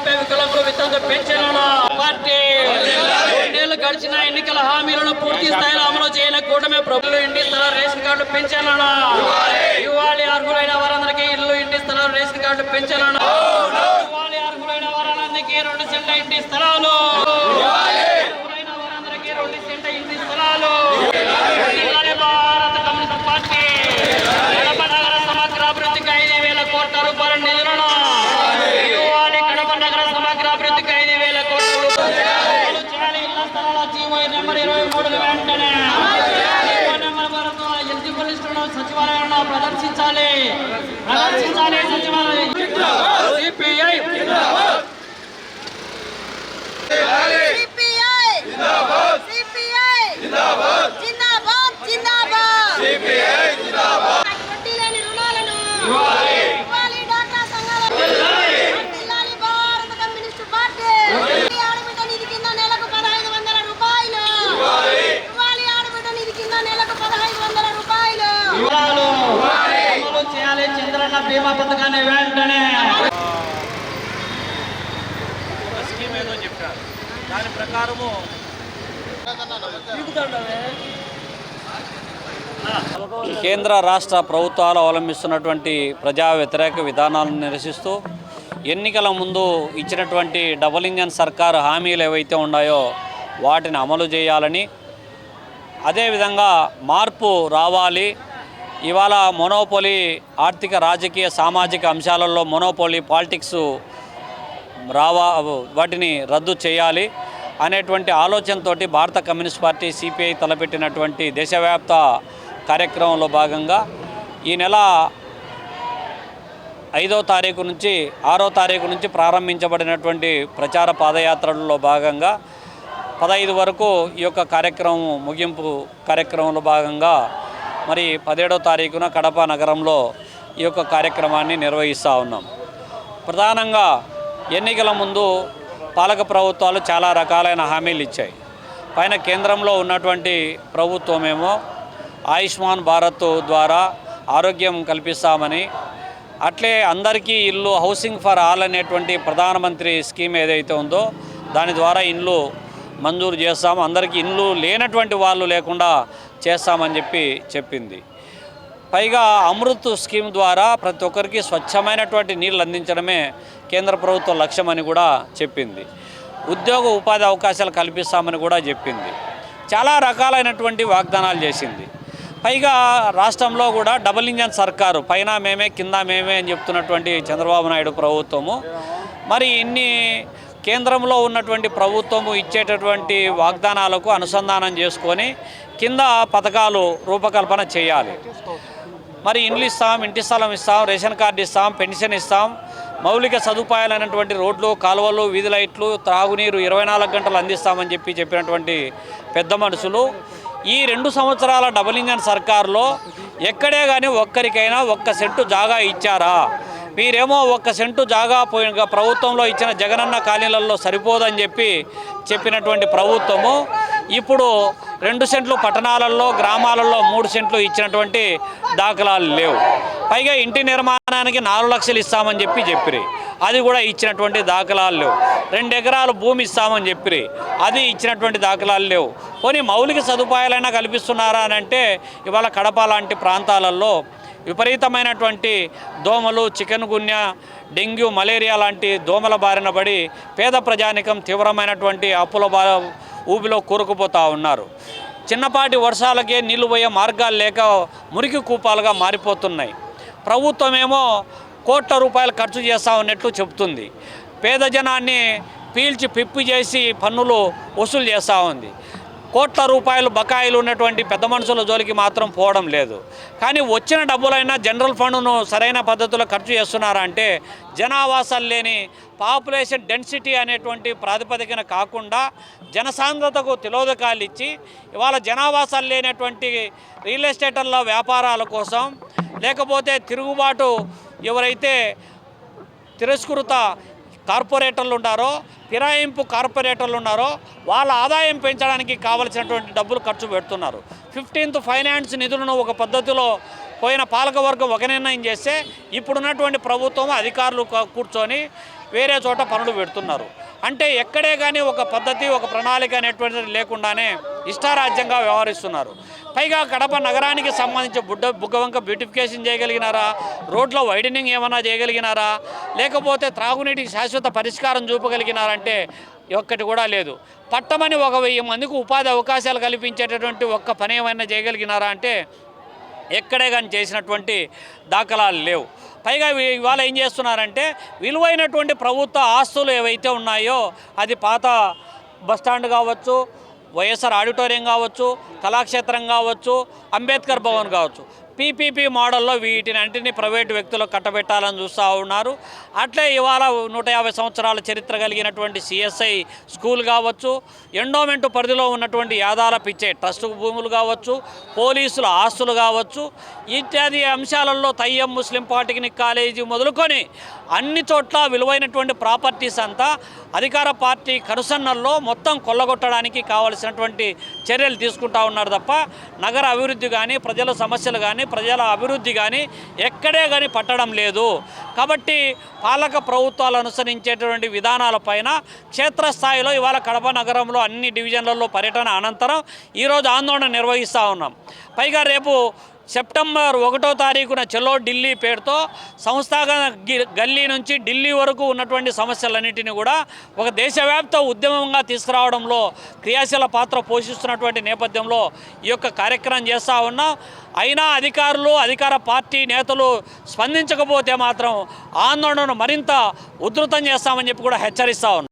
వృద్ధాప్య వికలాంగుల వితంతు పెన్షన్లను పార్టీ రెండేళ్లు గడిచిన ఎన్నికల హామీలను పూర్తి స్థాయిలో అమలు చేయని కూటమి ప్రభుత్వం ఇంటి స్థలాల రేషన్ కార్డు పెన్షన్లను ఇవ్వాలి. అర్హులైన వారందరికీ ఇల్లు ఇంటి స్థలాలు రేషన్ కార్డు పెన్షన్లను ఇవ్వాలి. అర్హులైన వారందరికీ 2 సెంట్ల ఇంటి స్థలాలు అర్హులైన వారందరికీ 2 సెంట్ల ఇంటి స్థలాలు. భారత కమ్యూనిస్ట్ పార్టీ కడప నగర సమగ్రాభివృద్ధికి 5,000 కోట్ల రూపాయల నిధులను ఇవ్వాలి. కడప నగర సమగ్రాభివృద్ధికి 5,000 కోట్ల రూపాయలు చేయాలి. ఇళ్ల స్థలాల జీవో నెంబర్ 23 వెంటనే ఎలిజిబుల్ లిస్టులను సచివాలయంలో ప్రదర్శించాలి. సచివాలయం సిపిఐ చేయాలి. చంద్రన్న బీమా పథకాన్ని వెంటనే స్కీమ్ ఏదో చెప్పారు, దాని ప్రకారము కేంద్ర రాష్ట్ర ప్రభుత్వాలు అవలంబిస్తున్నటువంటి ప్రజా వ్యతిరేక విధానాలను నిరసిస్తూ ఎన్నికల ముందు ఇచ్చినటువంటి డబుల్ ఇంజన్ సర్కారు హామీలు ఏవైతే ఉన్నాయో వాటిని అమలు చేయాలని, అదేవిధంగా మార్పు రావాలి. ఇవాళ మొనోపోలీ ఆర్థిక రాజకీయ సామాజిక అంశాలలో మొనోపోలీ పాలిటిక్స్ వాటిని రద్దు చేయాలి అనేటువంటి ఆలోచనతో భారత కమ్యూనిస్ట్ పార్టీ సిపిఐ తలపెట్టినటువంటి దేశవ్యాప్త కార్యక్రమంలో భాగంగా ఈ నెల 5వ తారీఖు నుంచి 6వ తారీఖు నుంచి ప్రారంభించబడినటువంటి ప్రచార పాదయాత్రలలో భాగంగా 15 వరకు ఈ యొక్క కార్యక్రమం ముగింపు కార్యక్రమంలో భాగంగా మరి 17వ తారీఖున కడప నగరంలో ఈ యొక్క కార్యక్రమాన్ని నిర్వహిస్తూ ఉన్నాం. ప్రధానంగా ఎన్నికల ముందు పాలక ప్రభుత్వాలు చాలా రకాలైన హామీలు ఇచ్చాయి. పైన కేంద్రంలో ఉన్నటువంటి ప్రభుత్వమేమో ఆయుష్మాన్ భారత్ ద్వారా ఆరోగ్యం కల్పిస్తామని, అట్లే అందరికీ ఇల్లు హౌసింగ్ ఫర్ ఆల్ అనేటువంటి ప్రధానమంత్రి స్కీమ్ ఏదైతే ఉందో దాని ద్వారా ఇల్లు మంజూరు చేస్తాము, అందరికీ ఇల్లు లేనటువంటి వాళ్ళు లేకుండా చేస్తామని చెప్పింది. పైగా అమృత్ స్కీమ్ ద్వారా ప్రతి ఒక్కరికి స్వచ్ఛమైనటువంటి నీళ్ళు అందించడమే కేంద్ర ప్రభుత్వ లక్ష్యమని కూడా చెప్పింది. ఉద్యోగ ఉపాధి అవకాశాలు కల్పిస్తామని కూడా చెప్పింది. చాలా రకాలైనటువంటి వాగ్దానాలు చేసింది. పైగా రాష్ట్రంలో కూడా డబుల్ ఇంజన్ సర్కారు, పైన మేమే కింద మేమే అని చెప్తున్నటువంటి చంద్రబాబు నాయుడు ప్రభుత్వము మరి ఇన్ని కేంద్రంలో ఉన్నటువంటి ప్రభుత్వము ఇచ్చేటటువంటి వాగ్దానాలకు అనుసంధానం చేసుకొని కింద పథకాలు రూపకల్పన చేయాలి. మరి ఇండ్లు ఇస్తాం, ఇంటి స్థలం ఇస్తాం, రేషన్ కార్డు ఇస్తాం, పెన్షన్ ఇస్తాం, మౌలిక సదుపాయాలైనటువంటి రోడ్లు, కాలువలు, వీధి లైట్లు, త్రాగునీరు 24 గంటలు అందిస్తామని చెప్పినటువంటి పెద్ద మనుషులు ఈ 2 సంవత్సరాల డబుల్ ఇంజన్ సర్కారులో ఎక్కడే కానీ ఒక్కరికైనా 1 సెంటు జాగా ఇచ్చారా? మీరేమో 1 సెంటు జాగా ప్రభుత్వంలో ఇచ్చిన జగనన్న కాలనీలలో సరిపోదని చెప్పినటువంటి ప్రభుత్వము ఇప్పుడు 2 సెంట్లు పట్టణాలలో, గ్రామాలలో 3 సెంట్లు ఇచ్చినటువంటి దాఖలాలు లేవు. పైగా ఇంటి నిర్మాణానికి 4 లక్షలు ఇస్తామని చెప్పిరి, అది కూడా ఇచ్చినటువంటి దాఖలాలు లేవు. 2 ఎకరాలు భూమి ఇస్తామని చెప్పిరి, అది ఇచ్చినటువంటి దాఖలాలు లేవు. పోనీ మౌలిక సదుపాయాలైనా కల్పిస్తున్నారా అని అంటే ఇవాళ కడప లాంటి ప్రాంతాలలో విపరీతమైనటువంటి దోమలు, చికెన్ గున్యా, డెంగ్యూ, మలేరియా లాంటి దోమల బారిన పడి పేద ప్రజానికం తీవ్రమైనటువంటి అప్పుల ఊబిలో కూరుకుపోతూ ఉన్నారు. చిన్నపాటి వర్షాలకే నీళ్లు పోయే మార్గాలు లేక మురికి కూపాలుగా మారిపోతున్నాయి. ప్రభుత్వమేమో కోట్ల రూపాయలు ఖర్చు చేస్తూ ఉన్నట్లు చెబుతుంది. పేద జనాన్ని పీల్చి పిప్పి చేసి పన్నులు వసూలు చేస్తూ ఉంది. కోట్ల రూపాయలు బకాయిలు ఉన్నటువంటి పెద్ద మనుషుల జోలికి మాత్రం పోవడం లేదు. కానీ వచ్చిన డబ్బులైనా జనరల్ ఫండ్ను సరైన పద్ధతిలో ఖర్చు చేస్తున్నారా అంటే జనావాసాలు లేని పాపులేషన్ డెన్సిటీ అనేటువంటి ప్రాతిపదికన కాకుండా జనసాంద్రతకు తిలోదకాలు ఇచ్చి ఇవాళ జనావాసాలు లేనటువంటి రియల్ ఎస్టేట్ల వ్యాపారాల కోసం, లేకపోతే తిరుగుబాటు ఎవరైతే తిరస్కృత కార్పొరేటర్లు ఉన్నారో, ఫిరాయింపు కార్పొరేటర్లు ఉన్నారో వాళ్ళ ఆదాయం పెంచడానికి కావలసినటువంటి డబ్బులు ఖర్చు పెడుతున్నారు. 15th ఫైనాన్స్ నిధులను ఒక పద్ధతిలో పోయిన పాలకవర్గం ఒక నిర్ణయం చేస్తే ఇప్పుడున్నటువంటి ప్రభుత్వం అధికారులు కూర్చొని వేరే చోట పనులు పెడుతున్నారు. అంటే ఎక్కడే కానీ ఒక పద్ధతి ఒక ప్రణాళిక అనేటువంటిది లేకుండానే ఇష్టారాజ్యంగా వ్యవహరిస్తున్నారు. పైగా కడప నగరానికి సంబంధించి బుగ్గవంక బ్యూటిఫికేషన్ చేయగలిగినారా, రోడ్ల వైడనింగ్ ఏమైనా చేయగలిగినారా, లేకపోతే త్రాగునీటికి శాశ్వత పరిష్కారం చూపగలిగినారంటే ఒక్కటి కూడా లేదు. పట్టమని 1000 మందికి ఉపాధి అవకాశాలు కల్పించేటటువంటి ఒక్క పని ఏమైనా చేయగలిగినారా అంటే ఎక్కడే కానీ చేసినటువంటి దాఖలాలు లేవు. పైగా ఇవాళ ఏం చేస్తున్నారంటే విలువైనటువంటి ప్రభుత్వ ఆస్తులు ఏవైతే ఉన్నాయో అది పాత బస్టాండ్ కావచ్చు, వైఎస్ఆర్ ఆడిటోరియం కావచ్చు, కళాక్షేత్రం కావచ్చు, అంబేద్కర్ భవన్ కావచ్చు, పీపీపీ మోడల్లో వీటిని అన్నింటినీ ప్రైవేటు వ్యక్తులకు కట్టబెట్టాలని చూస్తూ ఉన్నారు. అట్లే ఇవాళ 150 సంవత్సరాల చరిత్ర కలిగినటువంటి సిఎస్ఐ స్కూల్ కావచ్చు, ఎండోమెంట్ పరిధిలో ఉన్నటువంటి యాదాల పిచ్చే ట్రస్ట్ భూములు కావచ్చు, పోలీసుల ఆస్తులు కావచ్చు, ఇత్యాది అంశాలలో తయ్యం ముస్లిం పాలిటెక్నిక్ కాలేజీ మొదలుకొని అన్ని చోట్ల విలువైనటువంటి ప్రాపర్టీస్ అంతా అధికార పార్టీ కనుసన్నల్లో మొత్తం కొల్లగొట్టడానికి కావలసినటువంటి చర్యలు తీసుకుంటా ఉన్నారు తప్ప నగర అభివృద్ధి కానీ, ప్రజల సమస్యలు కానీ, ప్రజల అభివృద్ధి కానీ ఎక్కడే కానీ పట్టడం లేదు. కాబట్టి పాలక ప్రభుత్వాలు అనుసరించేటువంటి విధానాలపైన క్షేత్రస్థాయిలో ఇవాళ కడప నగరంలో అన్ని డివిజన్లలో పర్యటన అనంతరం ఈరోజు ఆందోళన నిర్వహిస్తూ ఉన్నాం. పైగా రేపు సెప్టెంబర్ 1వ తారీఖున చలో ఢిల్లీ పేరుతో సంస్థాగత గల్లీ నుంచి ఢిల్లీ వరకు ఉన్నటువంటి సమస్యలన్నింటినీ కూడా ఒక దేశవ్యాప్త ఉద్యమంగా తీసుకురావడంలో క్రియాశీల పాత్ర పోషిస్తున్నటువంటి నేపథ్యంలో ఈ యొక్క కార్యక్రమం చేస్తూ ఉన్నాం. అయినా అధికారులు, అధికార పార్టీ నేతలు స్పందించకపోతే మాత్రం ఆందోళనను మరింత ఉధృతం చేస్తామని చెప్పి కూడా హెచ్చరిస్తూ ఉన్నాం.